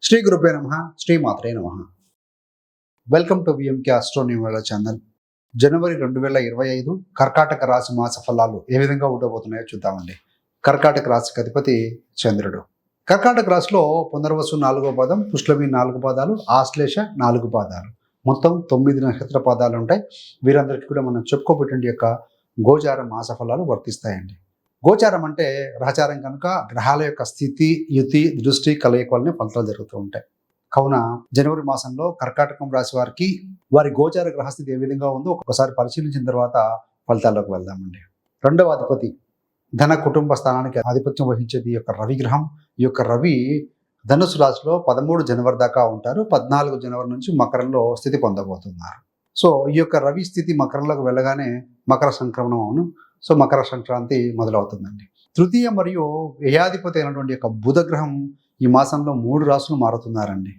శ్రీ గురుపే నమః, శ్రీ మాత్రే నమః. Welcome to VMK astro numerology channel. జనవరి 2025 కర్కాటక రాశి మాస ఫలాలు ఏ విధంగా ఉండబోతున్నాయో చూద్దామండి. కర్కాటక రాశికి అధిపతి చంద్రుడు. కర్కాటక రాశిలో పునర్వసు 4వ పాదం, పుష్యమి 4 పాదాలు, ఆశ్లేష 4 పాదాలు, మొత్తం 9 నక్షత్ర పాదాలు ఉంటాయి. వీరందరికీ కూడా మనం చెప్పుకోబెట్టిన యొక్క గోచార మాస ఫలాలు వర్తిస్తాయండి. గోచారం అంటే గ్రహచారం కనుక గ్రహాల యొక్క స్థితి, యుతి, దృష్టి కలయిక వల్లనే ఫలితాలు జరుగుతూ ఉంటాయి. కావున జనవరి మాసంలో కర్కాటకం రాశి వారికి వారి గోచార గ్రహస్థితి ఏ విధంగా ఉందో ఒకసారి పరిశీలించిన తర్వాత ఫలితాల్లోకి వెళ్దామండి. రెండవ అధిపతి ధన కుటుంబ స్థానానికి ఆధిపత్యం వహించేది ఈ యొక్క రవి గ్రహం. ఈ యొక్క రవి ధనుసు రాశిలో 13 జనవరి దాకా ఉంటారు. 14 జనవరి నుంచి మకరంలో స్థితి పొందబోతున్నారు. సో ఈ యొక్క రవి స్థితి మకరంలోకి వెళ్ళగానే మకర సంక్రమణం అవును. సో మకర సంక్రాంతి మొదలవుతుందండి. తృతీయ మరియు వ్యయాధిపతి అయినటువంటి యొక్క బుధ గ్రహం ఈ మాసంలో 3 రాశులు మారుతున్నారండి.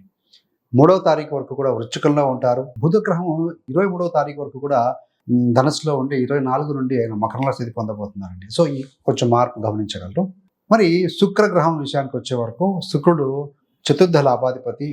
3వ తారీఖు వరకు కూడా వృశ్చికంలో ఉంటారు. బుధ గ్రహం 23వ తారీఖు వరకు కూడా ధనుసులో ఉండి 24 నుండి ఆయన మకరంలో స్థితి పొందబోతున్నారండి. సో ఈ కొంచెం మార్పు గమనించగలరు. మరి శుక్ర గ్రహం విషయానికి వచ్చే వరకు శుక్రుడు చతుర్థ లాభాధిపతి.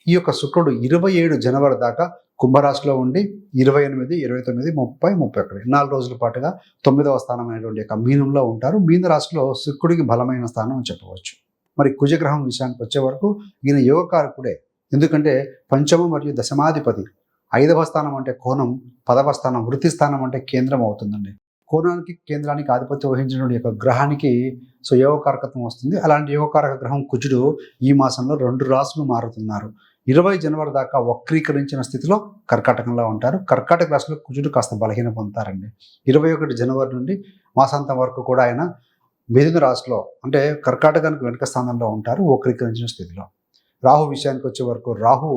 ఈ యొక్క శుక్రుడు 27 జనవరి దాకా కుంభరాశిలో ఉండి 28, 29, 30, 31 4 రోజుల పాటుగా 9వ స్థానం అనేటువంటి యొక్క మీనంలో ఉంటారు. మీన రాశిలో శుక్రుడికి బలమైన స్థానం అని చెప్పవచ్చు. మరి కుజగ్రహం విషయానికి వచ్చే వరకు ఈయన యోగకారకుడే. ఎందుకంటే పంచమ మరియు దశమాధిపతి. 5వ స్థానం అంటే కోణం, 10వ స్థానం వృత్తి స్థానం అంటే కేంద్రం అవుతుందండి. కోణానికి కేంద్రానికి ఆధిపత్యం వహించిన యొక్క గ్రహానికి సో యోగకారకత్వం వస్తుంది. అలాంటి యోగకారక గ్రహం కుజుడు ఈ మాసంలో 2 రాశులు మారుతున్నారు. 20 జనవరి దాకా వక్రీకరించిన స్థితిలో కర్కాటకంలో ఉంటారు. కర్కాటక రాశిలో కుజుడు కాస్త బలహీన పొందుతారండి. 21 జనవరి నుండి మాసాంతం వరకు కూడా ఆయన మిథున రాశిలో అంటే కర్కాటకానికి వెనుక స్థానంలో ఉంటారు వక్రీకరించిన స్థితిలో. రాహు విషయానికి వచ్చే వరకు రాహు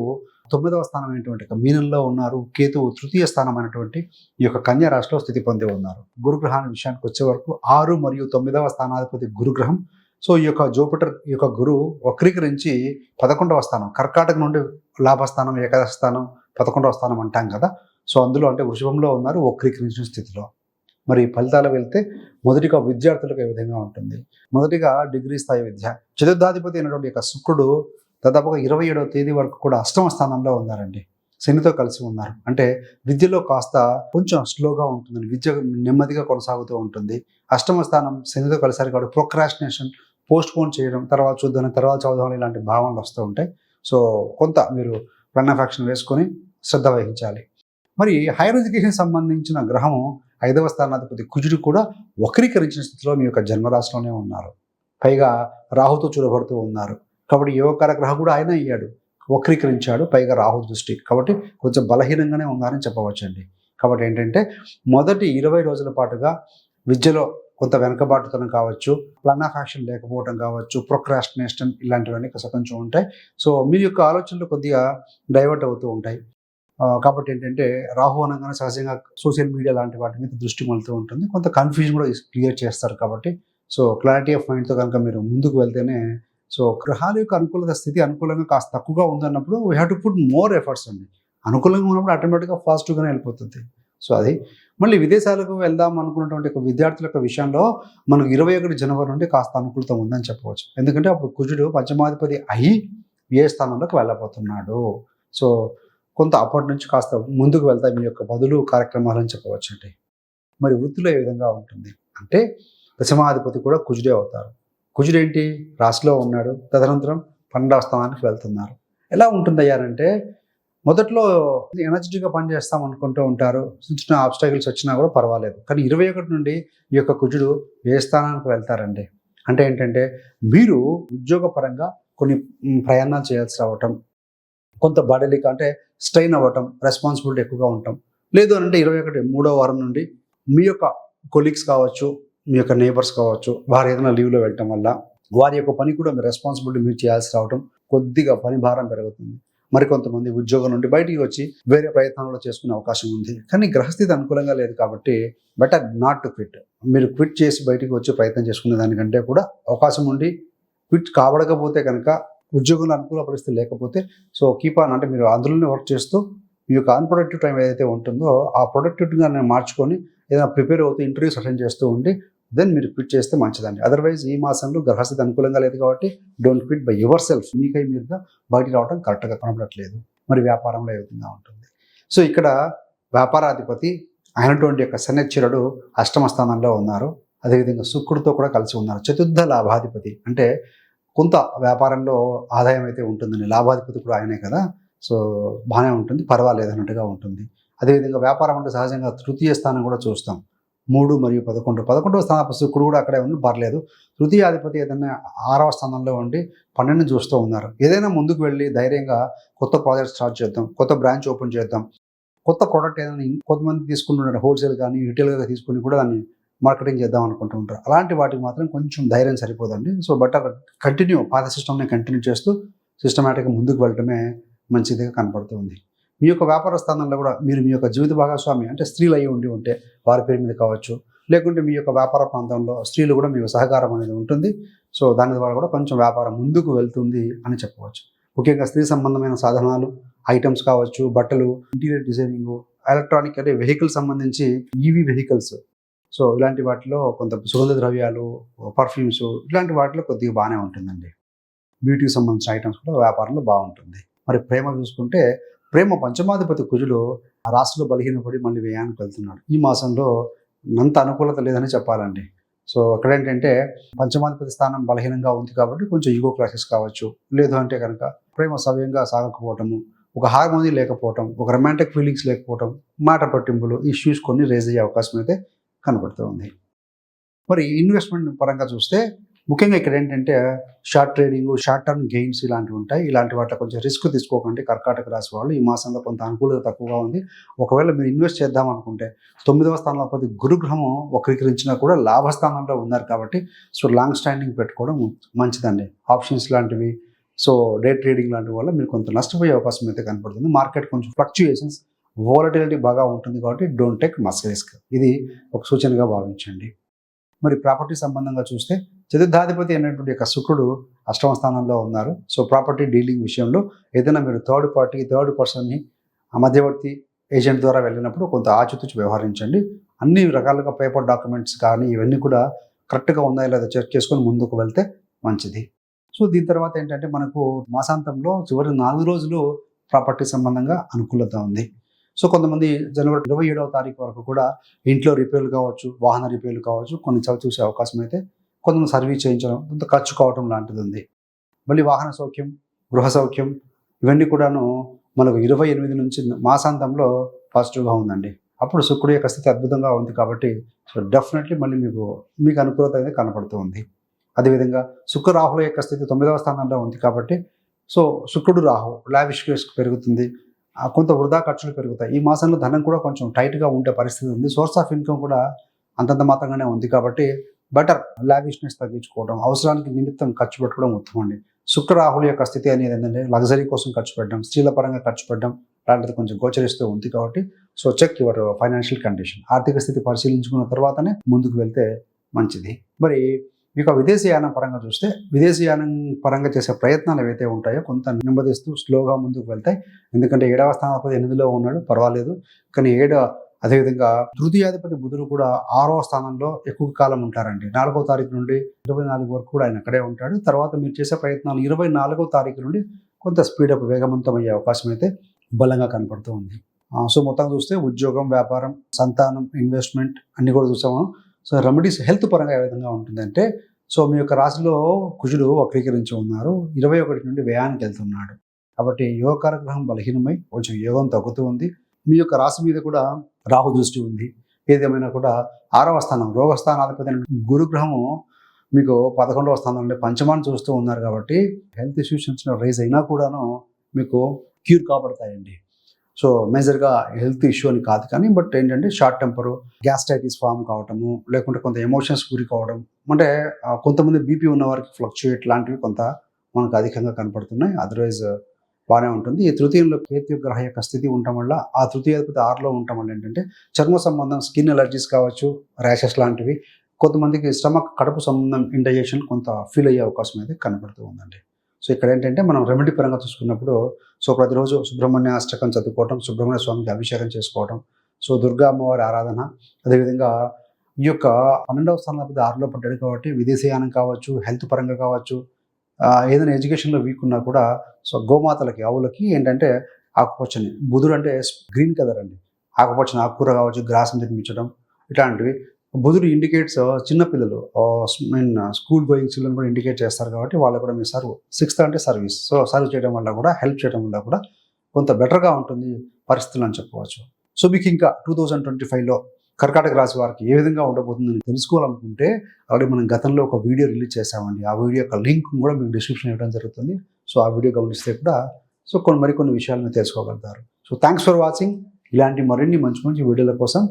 9వ స్థానం అయినటువంటి మీనంలో ఉన్నారు. కేతువు తృతీయ స్థానం అయినటువంటి ఈ యొక్క కన్యా రాశిలో స్థితి పొంది ఉన్నారు. గురుగ్రహాన్ని విషయానికి వచ్చే వరకు 6 మరియు 9వ స్థానాధిపతి గురుగ్రహం. సో ఈ యొక్క జూపిటర్ ఈ యొక్క గురువు వక్రీకరించి 11వ స్థానం కర్కాటక నుండి లాభస్థానం, ఏకాదశ స్థానం, 11వ స్థానం అంటాం కదా. సో అందులో అంటే వృషభంలో ఉన్నారు వక్రీకరించిన స్థితిలో. మరి ఫలితాలు వెళ్తే మొదటిగా విద్యార్థులకు ఏ విధంగా ఉంటుంది. మొదటిగా డిగ్రీ స్థాయి విద్య. చతుర్థాధిపతి అయినటువంటి యొక్క శుక్రుడు దాదాపుగా 27వ తేదీ వరకు కూడా 8వ స్థానంలో ఉన్నారండి. శనితో కలిసి ఉన్నారు. అంటే విద్యలో కాస్త కొంచెం స్లోగా ఉంటుందండి. విద్య నెమ్మదిగా కొనసాగుతూ ఉంటుంది. 8వ స్థానం శనితో కలిసారు కాబట్టి ప్రోక్రాస్టినేషన్, పోస్ట్ పోన్ చేయడం, తర్వాత చూద్దాం, తర్వాత చదువుదాం ఇలాంటి భావనలు వస్తూ ఉంటాయి. సో కొంత మీరు రన్ ఆఫ్ యాక్షన్ వేసుకొని శ్రద్ధ వహించాలి. మరి హైయర్ ఎడ్యుకేషన్ సంబంధించిన గ్రహము 5వ స్థానాధిపతి కుజుడు కూడా వక్రీకరించిన స్థితిలో మీ యొక్క జన్మరాశిలోనే ఉన్నారు. పైగా రాహుతో చూడబడుతూ ఉన్నారు. కాబట్టి యోగకార గ్రహం కూడా ఆయన అయ్యాడు, వక్రీకరించాడు. పైగా రాహు దృష్టి కాబట్టి కొంచెం బలహీనంగానే ఉన్నారని చెప్పవచ్చండి. కాబట్టి ఏంటంటే మొదటి 20 రోజుల పాటుగా విద్యలో కొంత వెనకబాటుతనం కావచ్చు, ప్లాన్ ఆఫ్ యాక్షన్ లేకపోవడం కావచ్చు, ప్రొక్రాస్టినేషన్ ఇలాంటివన్నీ కొంచెం ఉంటాయి. సో మీ యొక్క ఆలోచనలు కొద్దిగా డైవర్ట్ అవుతూ ఉంటాయి. కాబట్టి ఏంటంటే రాహు అనగానే సహజంగా సోషల్ మీడియా లాంటి వాటి మీద దృష్టి మళ్తూ ఉంటుంది. కొంత కన్ఫ్యూజన్ కూడా క్రియేట్ చేస్తారు. కాబట్టి సో క్లారిటీ ఆఫ్ మైండ్తో కనుక మీరు ముందుకు వెళ్తేనే సో గ్రహాల యొక్క అనుకూలత స్థితి అనుకూలంగా కాస్త తక్కువగా ఉందన్నప్పుడు we have to put more efforts అండి. అనుకూలంగా ఉన్నప్పుడు ఆటోమేటిక్గా పాజిటివ్గానే వెళ్ళిపోతుంది. సో అది మళ్ళీ విదేశాలకు వెళ్దాం అనుకున్నటువంటి ఒక విద్యార్థుల యొక్క విషయంలో మనకు 21 జనవరి నుండి కాస్త అనుకూలత ఉందని చెప్పవచ్చు. ఎందుకంటే అప్పుడు కుజుడు పంచమాధిపతి అయి ఏ స్థానంలోకి వెళ్ళబోతున్నాడు. సో కొంత అప్పటి నుంచి కాస్త ముందుకు వెళ్తాయి మీ యొక్క బదులు కార్యక్రమాలని చెప్పవచ్చు అండి. మరి వృత్తిలో ఏ విధంగా ఉంటుంది అంటే దశమాధిపతి కూడా కుజుడే అవుతారు. కుజుడు ఏంటి రాశిలో ఉన్నాడు, తదనంతరం 12వ స్థానానికి వెళ్తున్నారు. ఎలా ఉంటుందయ్యారంటే మొదట్లో ఎనర్జెటిక్గా పనిచేస్తాం అనుకుంటూ ఉంటారు. చిన్న ఆబ్స్టాకిల్స్ వచ్చినా కూడా పర్వాలేదు. కానీ 21 నుండి ఈ యొక్క కుజుడు ఏ స్థానానికి వెళ్తారండి అంటే ఏంటంటే మీరు ఉద్యోగపరంగా కొన్ని ప్రయాణాలు చేయాల్సి రావటం, కొంత బాడీకి అంటే స్ట్రెయిన్ అవ్వటం, రెస్పాన్సిబిలిటీ ఎక్కువగా ఉంటాం. లేదు అంటే 21 3వ వారం నుండి మీ యొక్క కొలీగ్స్ కావచ్చు, మీ యొక్క నేబర్స్ కావచ్చు, వారు ఏదైనా లీవ్లో వెళ్ళటం వల్ల వారి యొక్క పని కూడా మీ రెస్పాన్సిబిలిటీ మీరు చేయాల్సి రావటం, కొద్దిగా పని భారం పెరుగుతుంది. మరి కొంతమంది ఉద్యోగం నుండి బయటికి వచ్చి వేరే ప్రయత్నాలు చేసుకునే అవకాశం ఉంది. కానీ గ్రహస్థితి అనుకూలంగా లేదు కాబట్టి బెటర్ నాట్ టు క్విట్. మీరు క్విట్ చేసి బయటికి వచ్చి ప్రయత్నం చేసుకునే దానికంటే కూడా అవకాశం ఉండి క్విట్ కావడకపోతే కనుక ఉద్యోగంలో అనుకూల పరిస్థితి లేకపోతే సో కీప్ ఆన్ అంటే మీరు అందులోనే వర్క్ చేస్తూ మీ యొక్క అన్ప్రొడక్టివ్ టైం ఏదైతే ఉంటుందో ఆ ప్రొడక్టివ్గా నేను మార్చుకొని ఏదైనా ప్రిపేర్ అవుతూ ఇంటర్వ్యూస్ అటెండ్ చేస్తూ ఉండి దెన్ మీరు క్విట్ చేస్తే మంచిదండి. అదర్వైజ్ ఈ మాసంలో గ్రహస్థితి అనుకూలంగా లేదు కాబట్టి don't quit by yourself. మీకై మీరుగా బయట రావడం కరెక్ట్గా కనబడట్లేదు. మరి వ్యాపారంలో ఏ విధంగా ఉంటుంది? సో ఇక్కడ వ్యాపారాధిపతి అయినటువంటి యొక్క శనిశ్చరుడు అష్టమ స్థానంలో ఉన్నారు. అదేవిధంగా శుక్రుడితో కూడా కలిసి ఉన్నారు. చతుర్థ లాభాధిపతి అంటే కొంత వ్యాపారంలో ఆదాయం అయితే ఉంటుందండి. లాభాధిపతి కూడా ఆయనే కదా, సో బాగానే ఉంటుంది, పర్వాలేదు అన్నట్టుగా ఉంటుంది. అదేవిధంగా వ్యాపారం అంటే సహజంగా తృతీయ స్థానం కూడా చూస్తాం. 3 మరియు 11. 11వ స్థానం శుక్రుడు కూడా అక్కడే ఉంది, పర్లేదు. తృతీయాధిపతి ఏదైనా 6వ స్థానంలో ఉండి 12 చూస్తూ ఉన్నారు. ఏదైనా ముందుకు వెళ్ళి ధైర్యంగా కొత్త ప్రాజెక్ట్ స్టార్ట్ చేద్దాం, కొత్త బ్రాంచ్ ఓపెన్ చేద్దాం, కొత్త ప్రోడక్ట్ ఏదైనా కొంతమంది తీసుకుంటున్నారు, హోల్సేల్ కానీ రిటైల్గా తీసుకుని కూడా దాన్ని మార్కెటింగ్ చేద్దాం అనుకుంటూ ఉంటారు. అలాంటి వాటికి మాత్రం కొంచెం ధైర్యం సరిపోదండి. సో బెటర్ కంటిన్యూ పాత సిస్టమ్ని కంటిన్యూ చేస్తూ సిస్టమేటిక్గా ముందుకు వెళ్ళటమే మంచిదిగా కనపడుతుంది. మీ యొక్క వ్యాపార స్థానంలో కూడా మీరు మీ యొక్క జీవిత భాగస్వామి అంటే స్త్రీలు అయి ఉంటే వారి పేరు మీద కావచ్చు, లేకుంటే మీ యొక్క వ్యాపార ప్రాంతంలో స్త్రీలు కూడా మీకు సహకారం అనేది ఉంటుంది. సో దాని ద్వారా కూడా కొంచెం వ్యాపారం ముందుకు వెళ్తుంది అని చెప్పవచ్చు. ముఖ్యంగా స్త్రీ సంబంధమైన సాధనాలు, ఐటమ్స్ కావచ్చు, బట్టలు, ఇంటీరియర్ డిజైనింగ్, ఎలక్ట్రానిక్ అంటే వెహికల్ సంబంధించి ఈవీ వెహికల్స్, సో ఇలాంటి వాటిలో కొంత సుగంధ ద్రవ్యాలు, పర్ఫ్యూమ్స్, ఇలాంటి వాటిలో కొద్దిగా బాగానే ఉంటుందండి. బ్యూటీకి సంబంధించిన ఐటమ్స్ కూడా వ్యాపారంలో బాగుంటుంది. మరి ప్రేమ చూసుకుంటే ప్రేమ పంచమాధిపతి కుజుడు ఆ రాశిలో బలహీనపడి మళ్ళీ వ్యయానికి వెళ్తున్నాడు. ఈ మాసంలో అంత అనుకూలత లేదని చెప్పాలండి. సో అక్కడ ఏంటంటే పంచమాధిపతి స్థానం బలహీనంగా ఉంది కాబట్టి కొంచెం ఈగో క్లాషెస్ కావచ్చు, లేదు అంటే కనుక ప్రేమ సవ్యంగా సాగకపోవటము, ఒక హార్మోనీ లేకపోవటం, ఒక రొమాంటిక్ ఫీలింగ్స్ లేకపోవటం, మాట పట్టింపులు, ఇష్యూస్ కొన్ని రేజ్ అయ్యే అవకాశం అయితే కనబడుతూ ఉంది. మరి ఇన్వెస్ట్మెంట్ పరంగా చూస్తే ముఖ్యంగా ఇక్కడ ఏంటంటే short trading, short term gains ఇలాంటివి ఉంటాయి. ఇలాంటి వాటిలో కొంచెం రిస్క్ తీసుకోకండి. కర్కాటక రాశి వాళ్ళు ఈ మాసంలో కొంత అనుకూలత తక్కువగా ఉంది. ఒకవేళ మీరు ఇన్వెస్ట్ చేద్దాం అనుకుంటే 9వ స్థానంలో ప్రతి గురుగ్రహము వక్రీకరించినా కూడా లాభస్థానంలో ఉన్నారు కాబట్టి సో లాంగ్ స్టాండింగ్ పెట్టుకోవడం మంచిదండి. ఆప్షన్స్ లాంటివి, సో డే ట్రేడింగ్ లాంటి వల్ల మీరు కొంత నష్టపోయే అవకాశం అయితే కనపడుతుంది. మార్కెట్ కొంచెం ఫ్లక్చుయేషన్స్, వోలటిలిటీ బాగా ఉంటుంది కాబట్టి డోంట్ టేక్ మచ్ రిస్క్. ఇది ఒక సూచనగా భావించండి. మరి ప్రాపర్టీ సంబంధంగా చూస్తే చతుర్థాధిపతి అయినటువంటి యొక్క శుక్రుడు అష్టమ స్థానంలో ఉన్నారు. సో ప్రాపర్టీ డీలింగ్ విషయంలో ఏదైనా మీరు థర్డ్ పర్సన్ని మధ్యవర్తి ఏజెంట్ ద్వారా వెళ్ళినప్పుడు కొంత ఆచితూచి వ్యవహరించండి. అన్ని రకాలుగా పేపర్ డాక్యుమెంట్స్ కానీ ఇవన్నీ కూడా కరెక్ట్గా ఉన్నాయో లేదో చెక్ చేసుకొని ముందుకు వెళ్తే మంచిది. సో దీని తర్వాత ఏంటంటే మనకు మాసాంతంలో చివరి 4 రోజులు ప్రాపర్టీ సంబంధంగా అనుకూలత ఉంది. సో కొంతమంది జనవరి 27వ తారీఖు వరకు కూడా ఇంట్లో రిపేర్లు కావచ్చు, వాహన రిపేర్లు కావచ్చు, కొన్ని చవి చూసే అవకాశం అయితే, కొంతమంది సర్వీస్ చేయించడం, కొంత ఖర్చు కావడం లాంటిది ఉంది. మళ్ళీ వాహన సౌఖ్యం, గృహ సౌఖ్యం ఇవన్నీ కూడాను మనకు 28 నుంచి మాసాంతంలో పాజిటివ్గా ఉందండి. అప్పుడు శుక్రుడు యొక్క స్థితి అద్భుతంగా ఉంది కాబట్టి సో డెఫినెట్లీ మళ్ళీ మీకు అనుకూలత అనేది కనపడుతూ ఉంది. అదేవిధంగా శుక్ర రాహుల యొక్క స్థితి 9వ స్థానంలో ఉంది కాబట్టి సో శుక్రుడు రాహు లావిష్ పెరుగుతుంది, కొంత వృధా ఖర్చులు పెరుగుతాయి. ఈ మాసంలో ధనం కూడా కొంచెం టైట్గా ఉండే పరిస్థితి ఉంది. సోర్స్ ఆఫ్ ఇన్కమ్ కూడా అంతంత మాత్రంగానే ఉంది కాబట్టి బెటర్ లావిష్నెస్ తగ్గించుకోవడం, అవసరానికి నిమిత్తం ఖర్చు పెట్టుకోవడం ఉత్తమం అండి. శుక్ర రాహుల యొక్క స్థితి అనేది ఏంటంటే లగ్జరీ కోసం ఖర్చు పెట్టడం, స్త్రీల పరంగా ఖర్చు పెట్టడం లాంటిది కొంచెం గోచరిస్తూ ఉంది కాబట్టి so check your financial condition. ఆర్థిక స్థితి పరిశీలించుకున్న తర్వాతనే ముందుకు వెళ్తే మంచిది. మరి మీకు విదేశీయానం పరంగా చూస్తే విదేశీయానం పరంగా చేసే ప్రయత్నాలు ఏవైతే ఉంటాయో కొంత నెమ్మదిస్తూ స్లోగా ముందుకు వెళ్తాయి. ఎందుకంటే 7వ స్థానాధిపతి 8లో ఉన్నాడు, పర్వాలేదు. కానీ అదేవిధంగా తృతీయాధిపతి బుధుడు కూడా 6వ స్థానంలో ఎక్కువ కాలం ఉంటారండి. 4వ తారీఖు నుండి 24 వరకు కూడా ఆయన అక్కడే ఉంటాడు. తర్వాత మీరు చేసే ప్రయత్నాలు 24వ తారీఖు నుండి కొంత స్పీడప్ వేగవంతం అయ్యే అవకాశం అయితే బలంగా కనపడుతూ ఉంది. సో మొత్తం చూస్తే ఉద్యోగం, వ్యాపారం, సంతానం, ఇన్వెస్ట్మెంట్ అన్ని కూడా చూసాము. సో రెమెడీస్ హెల్త్ పరంగా ఏ విధంగా ఉంటుందంటే సో మీ యొక్క రాశిలో కుజుడు వక్రీకరించి ఉన్నారు, 21 నుండి వ్యయానికి వెళ్తున్నాడు కాబట్టి యోగకార గ్రహం బలహీనమై కొంచెం యోగం తగ్గుతూ ఉంది. మీ యొక్క రాశి మీద కూడా రాహు దృష్టి ఉంది. ఏదేమైనా కూడా 6వ స్థానం రోగస్థానాధిపతి గురుగ్రహము మీకు 11వ స్థానంలో పంచమాన్ని చూస్తూ ఉన్నారు కాబట్టి హెల్త్ ఇష్యూస్ రైజ్ అయినా కూడాను మీకు క్యూర్ కాబడతాయండి. సో మేజర్గా హెల్త్ ఇష్యూ అని కాదు కానీ బట్ ఏంటంటే షార్ట్ టెంపరు, గ్యాస్ట్రైటిస్ ఫామ్ కావటము, లేకుంటే కొంత ఎమోషన్స్ గురి కావడం, అంటే కొంతమంది బీపీ ఉన్న వారికి ఫ్లక్చుయేట్ లాంటివి కొంత మనకు అధికంగా కనపడుతున్నాయి. అదర్వైజ్ బాగానే ఉంటుంది. ఈ తృతీయంలో కేతు గ్రహ యొక్క స్థితి ఉండటం వల్ల ఆ తృతీయాధిపతి 6లో ఉండటం వల్ల ఏంటంటే చర్మ సంబంధం, స్కిన్ ఎలర్జీస్ కావచ్చు, ర్యాషెస్ లాంటివి, కొంతమందికి స్టమక్ కడుపు సంబంధం ఇండైజెషన్ కొంత ఫీల్ అయ్యే అవకాశం అయితే కనపడుతూ ఉందండి. సో ఇక్కడ ఏంటంటే మనం రెమెడీ పరంగా చూసుకున్నప్పుడు సో ప్రతిరోజు సుబ్రహ్మణ్య అష్టకం చదువుకోవటం, సుబ్రహ్మణ్య స్వామికి అభిషేకం చేసుకోవటం, సో దుర్గా అమ్మవారి ఆరాధన, అదేవిధంగా ఈ యొక్క 12వ స్థానాధిపతి 6లో పడ్డాడు కాబట్టి విదేశీయానం కావచ్చు, హెల్త్ పరంగా కావచ్చు, ఏదైనా ఎడ్యుకేషన్‌లో వీక్ ఉన్నా కూడా సో గోమాతలకి, ఆవులకి ఏంటంటే ఆకుపచ్చని బుధుడు అంటే గ్రీన్ కలర్ అండి. ఆకుపచ్చని ఆకుకూర కావచ్చు, గ్రాసం తినిపించడం ఇట్లాంటివి. బుధుడు ఇండికేట్స్ చిన్న పిల్లలు స్కూల్ గోయింగ్ చిల్డ్రన్ కూడా ఇండికేట్ చేస్తారు కాబట్టి వాళ్ళకి కూడా మీ సర్వ్. 6th అంటే సర్వీస్. సో సర్వ్ చేయడం వల్ల కూడా, హెల్ప్ చేయడం వల్ల కూడా కొంత బెటర్‌గా ఉంటుంది పరిస్థితులు అని చెప్పవచ్చు. సో మీకు ఇంకా 2025లో కర్కాటక రాశి వారికి ఏ విధంగా ఉండబోతుందని తెలుసుకోవాలనుకుంటే ఆల్రెడీ మనం గతంలో ఒక వీడియో రిలీజ్ చేసామండి. ఆ వీడియో యొక్క లింక్ కూడా మీకు డిస్క్రిప్షన్ ఇవ్వడం జరుగుతుంది. సో ఆ వీడియో గమనిస్తే కూడా సో మరికొన్ని విషయాలు మీరు తెలుసుకోగలుగుతారు. So thanks for watching. ఇలాంటి మరిన్ని మంచి మంచి వీడియోల కోసం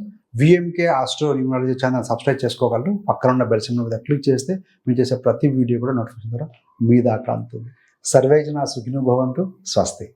VMK astro numerology channel subscribe చేసుకోగలరు. పక్కన ఉన్న బెల్ సింబల్ మీద క్లిక్ చేస్తే మీరు చేసే ప్రతి వీడియో కూడా నోటిఫికేషన్ ద్వారా మీ దాకా అందుతుంది. సర్వే జనా సుఖినో భవంతు. స్వస్తి.